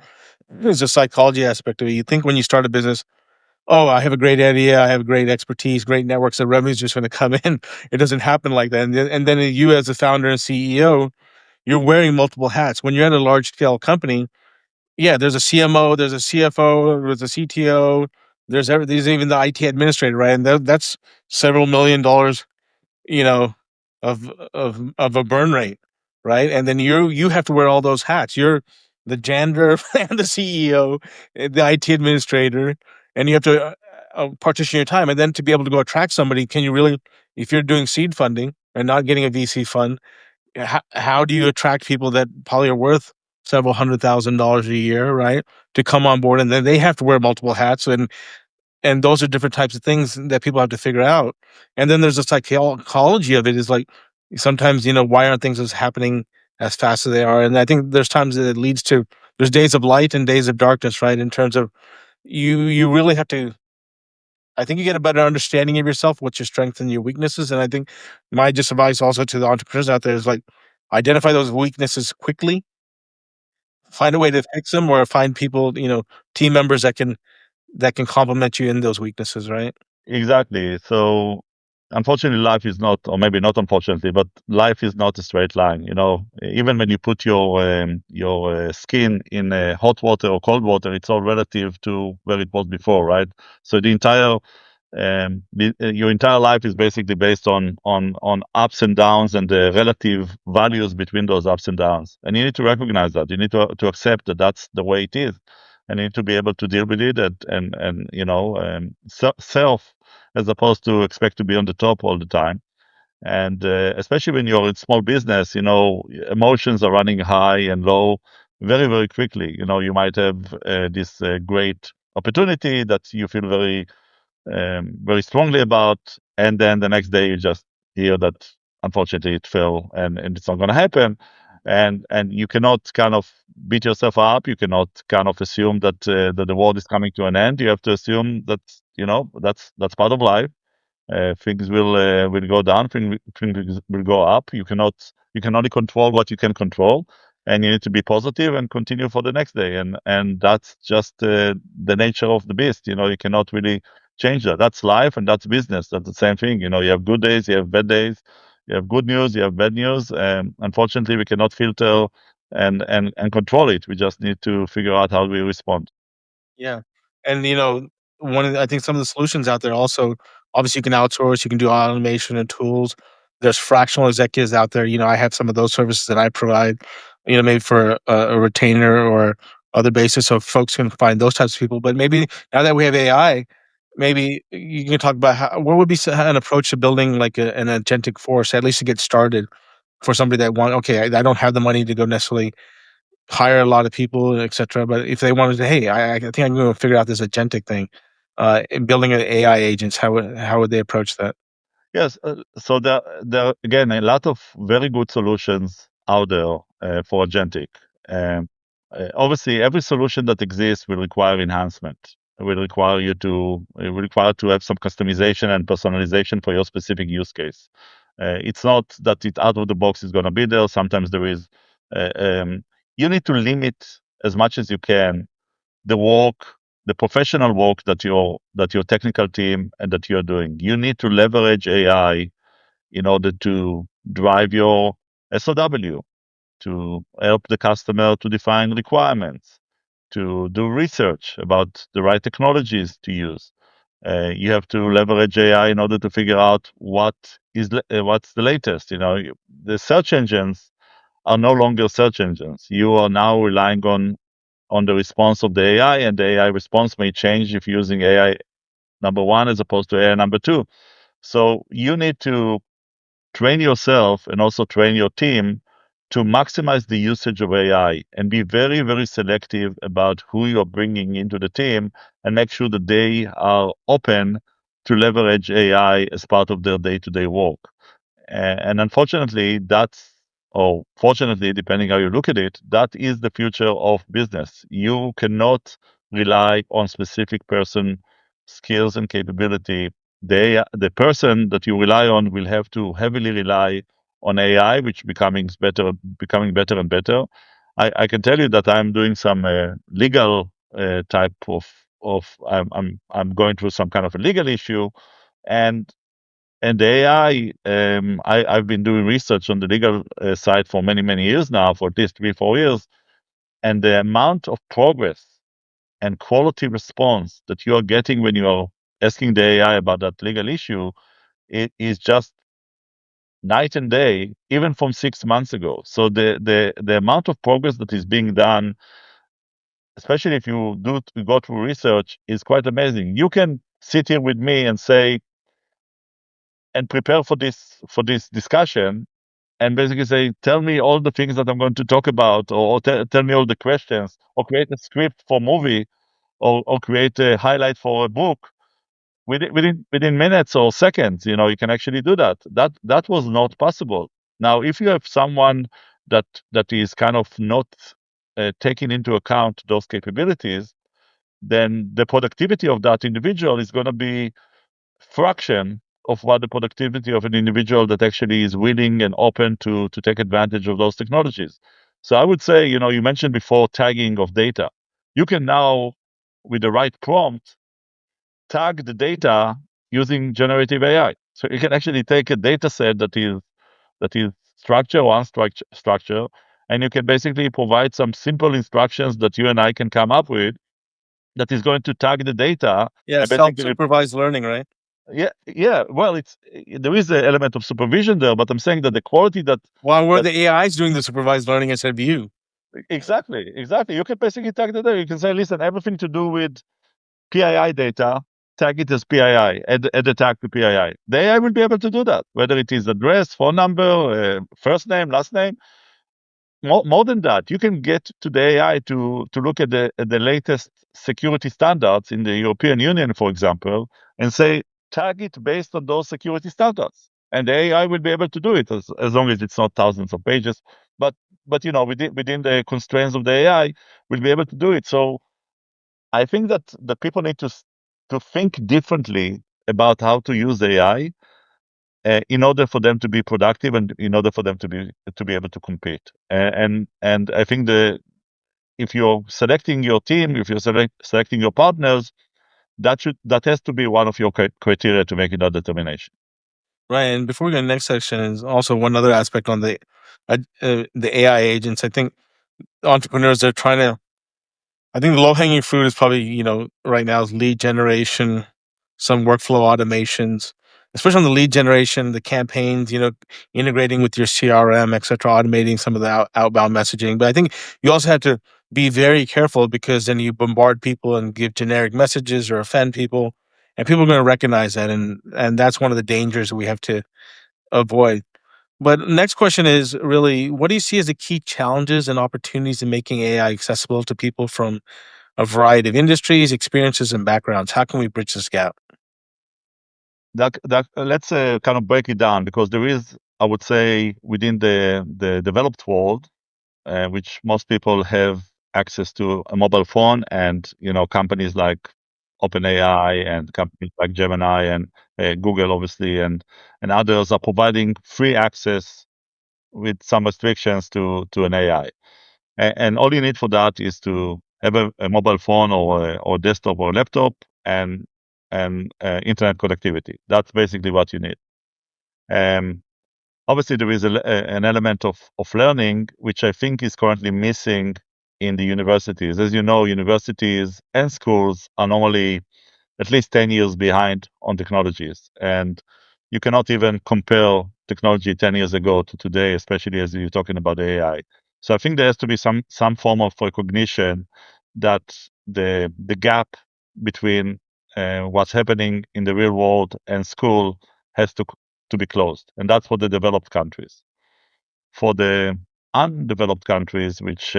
is the psychology aspect of it. You think when you start a business, oh, I have a great idea, I have great expertise, great networks, the revenue's just going to come in. It doesn't happen like that. And then you, as a founder and CEO, you're wearing multiple hats. When you're at a large scale company, yeah, there's a CMO, there's a CFO, there's a CTO, there's even the IT administrator, right? And that's several $1 million, you know, of a burn rate, right? And then you have to wear all those hats. You're the janitor and the CEO, the IT administrator, and you have to partition your time. And then to be able to go attract somebody, can you really, if you're doing seed funding and not getting a VC fund, how do you attract people that probably are worth several $100,000 a year, right, to come on board? And then they have to wear multiple hats, and those are different types of things that people have to figure out. And then there's the psychology of it. Is like sometimes, why aren't things as happening as fast as they are? And I think there's times that it leads to, there's days of light and days of darkness, right? In terms of you really have to. I think you get a better understanding of yourself, what's your strengths and your weaknesses. And I think my just advice also to the entrepreneurs out there is like, identify those weaknesses quickly, find a way to fix them, or find people, team members that can complement you in those weaknesses, right? Exactly. So unfortunately, life is not, or maybe not unfortunately, but life is not a straight line. Even when you put your skin in hot water or cold water, it's all relative to where it was before, right? So your entire life is basically based on ups and downs and the relative values between those ups and downs. And you need to recognize that. You need to accept that that's the way it is, and you need to be able to deal with it and self, as opposed to expect to be on the top all the time. And especially when you're in small business, emotions are running high and low very, very quickly. You might have this great opportunity that you feel very strongly about, and then the next day you just hear that unfortunately it fell and it's not going to happen, and you cannot kind of beat yourself up. You cannot kind of assume that the world is coming to an end. You have to assume that that's part of life. Things will go down. Things will go up. You can only control what you can control, and you need to be positive and continue for the next day. And that's just the nature of the beast. You cannot really change that. That's life, and that's business. That's the same thing. You have good days, you have bad days, you have good news, you have bad news. Unfortunately, we cannot filter and control it. We just need to figure out how we respond. Yeah. And, I think some of the solutions out there also Obviously, you can outsource, you can do automation and tools. There's fractional executives out there. I have some of those services that I provide, maybe for a retainer or other basis, so folks can find those types of people. But maybe now that we have AI, maybe you can talk about what would be an approach to building like an agentic force, at least to get started for somebody that okay, I don't have the money to go necessarily hire a lot of people, et cetera. But if they wanted to, hey, I think I'm going to figure out this agentic thing, in building an AI agents, how would they approach that? Yes, so there are, again, a lot of very good solutions out there for agentic. Um, Obviously, every solution that exists will require enhancement. It will require to have some customization and personalization for your specific use case. It's not that it out of the box is going to be there. Sometimes there is. Uh, um, you need to limit as much as you can the work, the professional work that your technical team and that you're doing. You need to leverage AI in order to drive your SOW, to help the customer to define requirements, to do research about the right technologies to use. You have to leverage AI in order to figure out what's the latest. The search engines are no longer search engines. You are now relying on the response of the AI, and the AI response may change if you're using AI number one as opposed to AI number two. So you need to train yourself and also train your team to maximize the usage of AI and be very, very selective about who you're bringing into the team and make sure that they are open to leverage AI as part of their day-to-day work. And unfortunately, or fortunately, depending how you look at it, that is the future of business. You cannot rely on specific person skills and capability. The person that you rely on will have to heavily rely on AI, which becoming better and better. I can tell you that I'm doing some legal type of I'm going through some kind of a legal issue, and the AI, I've been doing research on the legal side for many, many years now, for at least 3, 4 years. And the amount of progress and quality response that you are getting when you are asking the AI about that legal issue, it is just night and day, even from 6 months ago. So the amount of progress that is being done, especially if you go through research, is quite amazing. You can sit here with me and say, and prepare for this discussion, and basically say, tell me all the things that I'm going to talk about, or tell me all the questions, or create a script for a movie, or create a highlight for a book within minutes or seconds. You can actually do that. That was not possible. Now, if you have someone that is kind of not taking into account those capabilities, then the productivity of that individual is going to be fraction of what the productivity of an individual that actually is willing and open to take advantage of those technologies. So I would say, you mentioned before tagging of data. You can now, with the right prompt, tag the data using generative AI. So you can actually take a data set that is structure or unstructured structure, and you can basically provide some simple instructions that you and I can come up with that is going to tag the data Yeah, and basically. self-supervised learning, right? Yeah, yeah. Well, there is an element of supervision there, but I'm saying that the quality Well, where that the AI is doing the supervised learning instead of you. exactly. You can basically tag the data. You can say, listen, everything to do with PII data, tag it as PII, add the tag to PII. The AI will be able to do that, whether it is address, phone number, first name, last name. More than that, you can get to the AI to look at the latest security standards in the European Union, for example, and say, tag it based on those security standards. And the AI will be able to do it as long as it's not thousands of pages. But within the constraints of the AI, we'll be able to do it. So I think that the people need to think differently about how to use AI in order for them to be productive and in order for them to be able to compete. And I think if you're selecting your team, if you're selecting your partners, that has to be one of your criteria to make that determination. Right. And before we go to the next section, is also one other aspect on the AI agents. I think entrepreneurs are trying to. I think the low hanging fruit is probably right now is lead generation, some workflow automations, especially on the lead generation, the campaigns, integrating with your CRM, et cetera, automating some of the outbound messaging. But I think you also have to be very careful, because then you bombard people and give generic messages or offend people, and people are going to recognize that. And that's one of the dangers we have to avoid. But next question is really, what do you see as the key challenges and opportunities in making AI accessible to people from a variety of industries, experiences, and backgrounds? How can we bridge this gap? Let's kind of break it down, because there is, I would say, within the developed world, which most people have access to a mobile phone, and companies like OpenAI and companies like Gemini and Google, obviously, and others are providing free access with some restrictions to an AI. And all you need for that is to have a mobile phone or desktop or laptop, and internet connectivity. That's basically what you need. Um, Obviously, there is an element of learning, which I think is currently missing in the universities. As you know, universities and schools are normally at least 10 years behind on technologies. And you cannot even compare technology 10 years ago to today, especially as you're talking about AI. So I think there has to be some form of recognition that the gap between what's happening in the real world and school has to be closed. And that's for the developed countries. For the undeveloped countries, which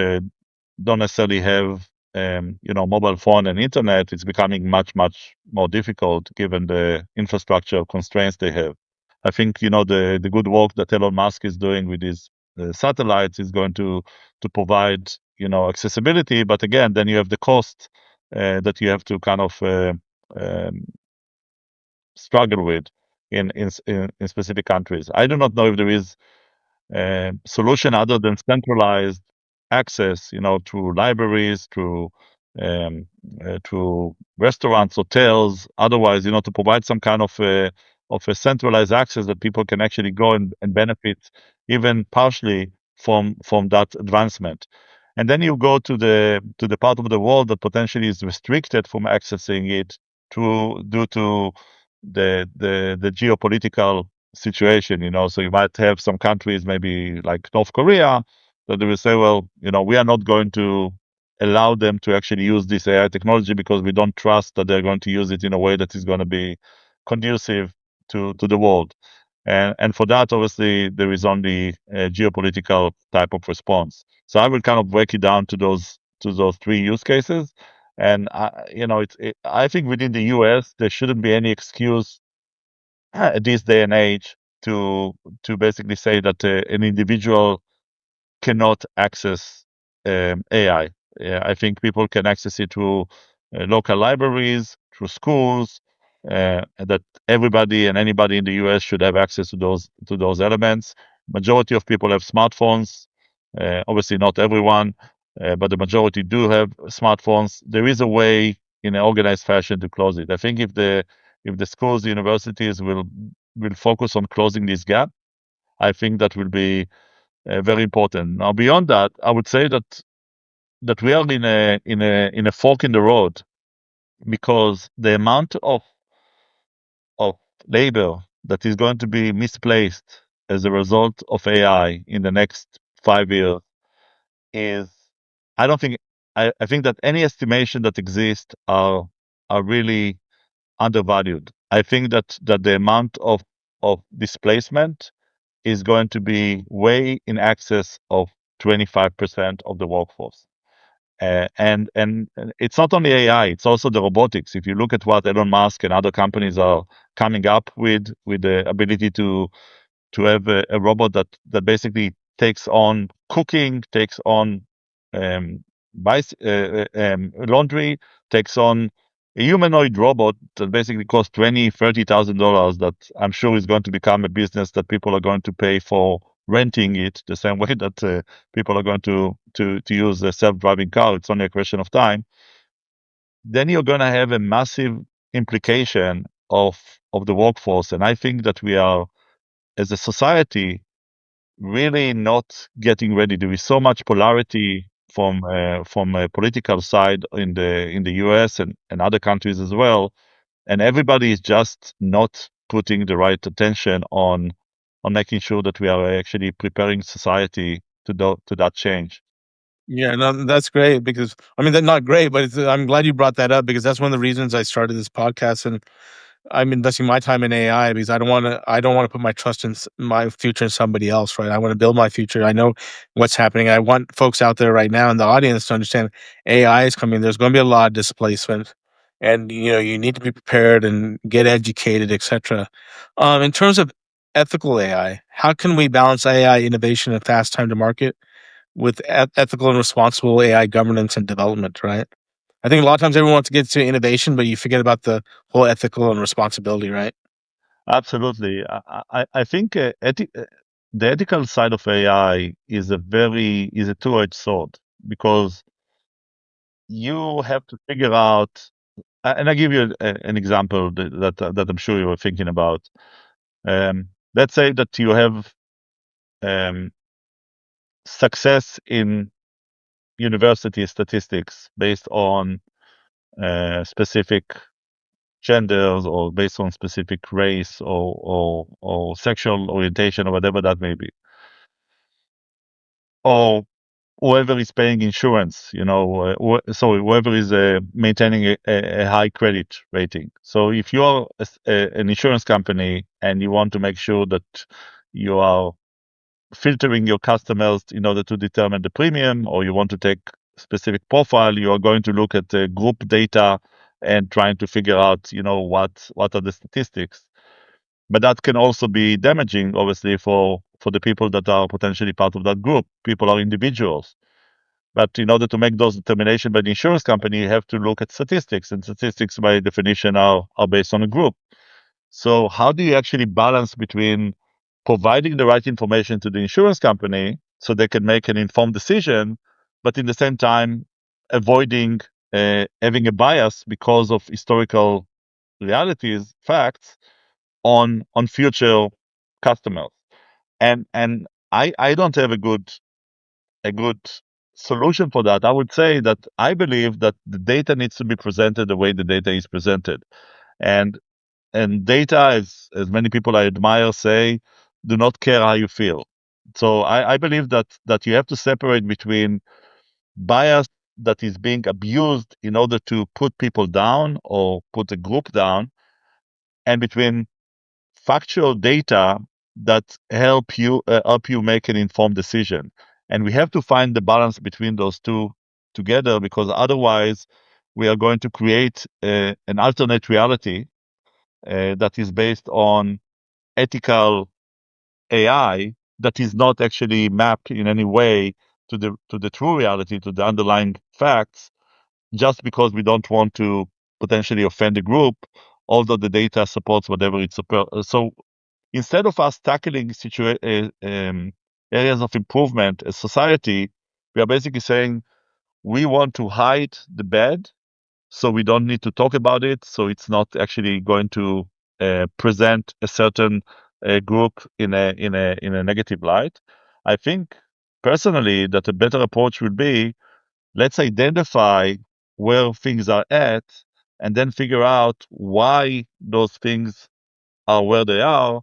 don't necessarily have mobile phone and internet, it's becoming much more difficult given the infrastructure constraints they have. I think the good work that Elon Musk is doing with his satellites is going to provide accessibility, but again, then you have the cost that you have to kind of um, struggle with in specific countries. I do not know if there is solution other than centralized access, through libraries, through restaurants, hotels. Otherwise, to provide some kind of a centralized access that people can actually go and benefit even partially from that advancement. And then you go to the part of the world that potentially is restricted from accessing it due to the geopolitical situation, so you might have some countries, maybe like North Korea, that they will say, well, we are not going to allow them to actually use this AI technology because we don't trust that they're going to use it in a way that is going to be conducive to the world. And for that, obviously, there is only a geopolitical type of response. So I will kind of break it down to those three use cases. And I think within the US, there shouldn't be any excuse at this day and age to basically say that an individual cannot access AI. Yeah, I think people can access it through local libraries, through schools, and that everybody and anybody in the US should have access to those elements. Majority of people have smartphones. Obviously, not everyone, but the majority do have smartphones. There is a way, in an organized fashion, to close it. I think if the schools, the universities will focus on closing this gap, I think that will be very important. Now, beyond that, I would say that we are in a fork in the road, because the amount of labor that is going to be misplaced as a result of AI in the next 5 years is, I don't think, I think that any estimation that exists are really undervalued. I think that the amount of displacement is going to be way in excess of 25% of the workforce. And it's not only AI, it's also the robotics. If you look at what Elon Musk and other companies are coming up with the ability to have a robot that basically takes on cooking, takes on um, laundry, takes on a humanoid robot that basically costs $20,000-$30,000. That I'm sure is going to become a business that people are going to pay for renting it, the same way that people are going to use a self-driving car. It's only a question of time. Then you're going to have a massive implication of the workforce, and I think that we are, as a society, really not getting ready. There is so much polarity from a political side in the US and other countries as well, and everybody is just not putting the right attention on making sure that we are actually preparing society to that change. Yeah, no, that's great because I mean, that's not great, but I'm glad you brought that up because that's one of the reasons I started this podcast, and I'm investing my time in AI because I don't want to put my trust in my future in somebody else, right? I want to build my future. I know what's happening. I want folks out there right now in the audience to understand AI is coming. There's going to be a lot of displacement, and you need to be prepared and get educated, etc. In terms of ethical AI, how can we balance AI innovation and fast time to market with ethical and responsible AI governance and development, right? I think a lot of times everyone wants to get to innovation, but you forget about the whole ethical and responsibility, right? Absolutely. I think the ethical side of AI is a two-edged sword because you have to figure out, and I give you an example that I'm sure you were thinking about. Let's say that you have um, success in university statistics based on specific genders or based on specific race or sexual orientation or whatever that may be, or whoever is paying insurance, so whoever is maintaining a high credit rating. So if you are an insurance company and you want to make sure that you are filtering your customers in order to determine the premium, or you want to take specific profile, you are going to look at the group data and trying to figure out, what are the statistics. But that can also be damaging, obviously, for the people that are potentially part of that group. People are individuals. But in order to make those determinations by the insurance company, you have to look at statistics, and statistics, by definition, are based on a group. So, how do you actually balance between providing the right information to the insurance company so they can make an informed decision, but in the same time avoiding having a bias because of historical realities, facts on future customers? And I don't have a good solution for that. I would say that I believe that the data needs to be presented the way the data is presented. And and data, as many people I admire say, do not care how you feel. So I believe that you have to separate between bias that is being abused in order to put people down or put a group down, and between factual data that help you make an informed decision. And we have to find the balance between those two together, because otherwise we are going to create an alternate reality that is based on ethical AI that is not actually mapped in any way to the true reality, to the underlying facts, just because we don't want to potentially offend the group, although the data supports whatever it's supposed. So instead of us tackling areas of improvement as society, we are basically saying we want to hide the bad, so we don't need to talk about it. So it's not actually going to present a certain group in a negative light. I think personally that a better approach would be, let's identify where things are at, and then figure out why those things are where they are,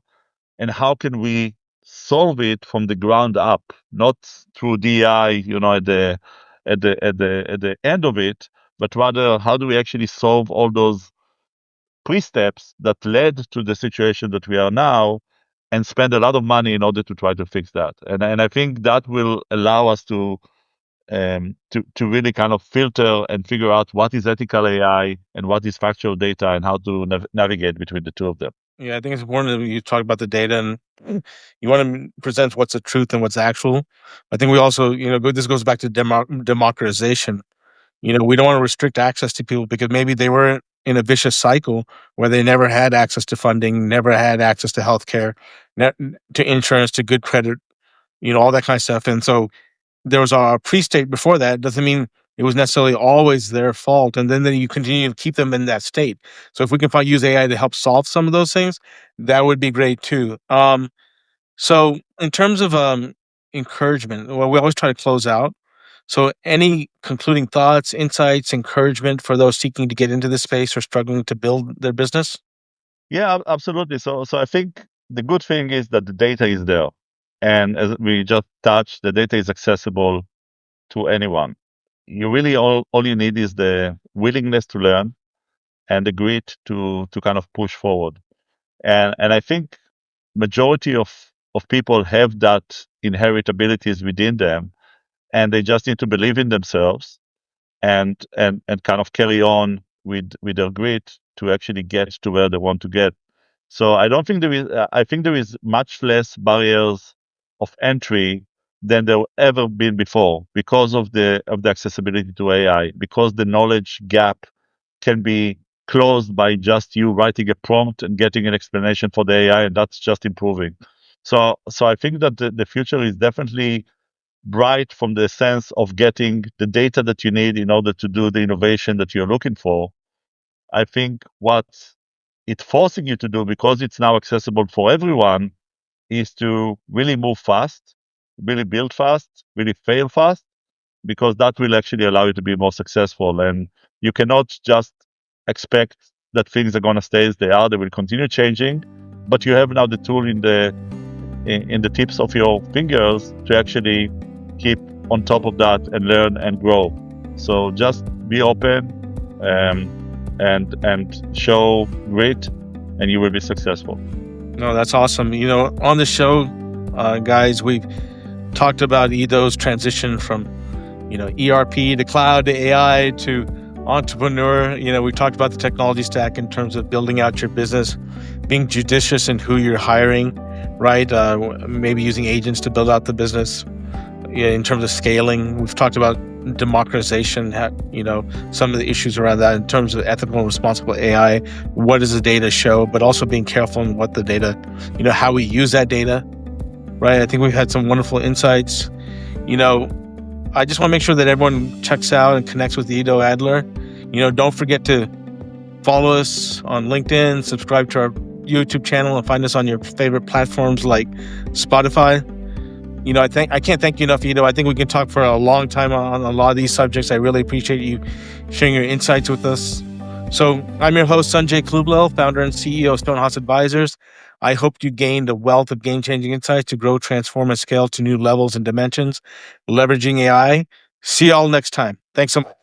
and how can we solve it from the ground up, not through DI, at the end of it, but rather how do we actually solve all those pre-steps that led to the situation that we are now, and spend a lot of money in order to try to fix that. And I think that will allow us to really kind of filter and figure out what is ethical AI and what is factual data, and how to navigate between the two of them. Yeah, I think it's important that you talk about the data and you want to present what's the truth and what's actual. I think we also, this goes back to democratization. We don't want to restrict access to people because maybe they were in a vicious cycle where they never had access to funding, never had access to healthcare, to insurance, to good credit, all that kind of stuff. And so there was a pre-state before that. Doesn't mean it was necessarily always their fault. And then you continue to keep them in that state. So if we can use AI to help solve some of those things, that would be great too. So in terms of encouragement, well, we always try to close out. So, any concluding thoughts, insights, encouragement for those seeking to get into this space or struggling to build their business? Yeah, absolutely. So I think the good thing is that the data is there, and as we just touched, the data is accessible to anyone. You really all you need is the willingness to learn and the grit to kind of push forward. And I think majority of people have that inherent abilities within them, and they just need to believe in themselves and kind of carry on with their grit to actually get to where they want to get. So I don't think there is. I think there is much less barriers of entry than there ever been before because of the accessibility to AI. Because the knowledge gap can be closed by just you writing a prompt and getting an explanation for the AI, and that's just improving. So I think that the future is definitely bright from the sense of getting the data that you need in order to do the innovation that you're looking for. I think what it's forcing you to do, because it's now accessible for everyone, is to really move fast, really build fast, really fail fast, because that will actually allow you to be more successful. And you cannot just expect that things are going to stay as they are. They will continue changing, but you have now the tool in the tips of your fingers to actually keep on top of that and learn and grow. So just be open, and show grit, and you will be successful. No, that's awesome. On the show, guys, we've talked about Ido's transition from, ERP to cloud to AI to entrepreneur. We talked about the technology stack in terms of building out your business, being judicious in who you're hiring, right? Maybe using agents to build out the business. In terms of scaling, we've talked about democratization, some of the issues around that in terms of ethical and responsible AI. What does the data show? But also being careful in what the data, how we use that data, right? I think we've had some wonderful insights. I just want to make sure that everyone checks out and connects with Ido Adler. Don't forget to follow us on LinkedIn, subscribe to our YouTube channel, and find us on your favorite platforms like Spotify. I can't thank you enough, Ido. I think we can talk for a long time on a lot of these subjects. I really appreciate you sharing your insights with us. So I'm your host, Sanjay Kalluvilayil, founder and CEO of Stonehouse Advisors. I hope you gained a wealth of game-changing insights to grow, transform, and scale to new levels and dimensions, leveraging AI. See y'all next time. Thanks so much.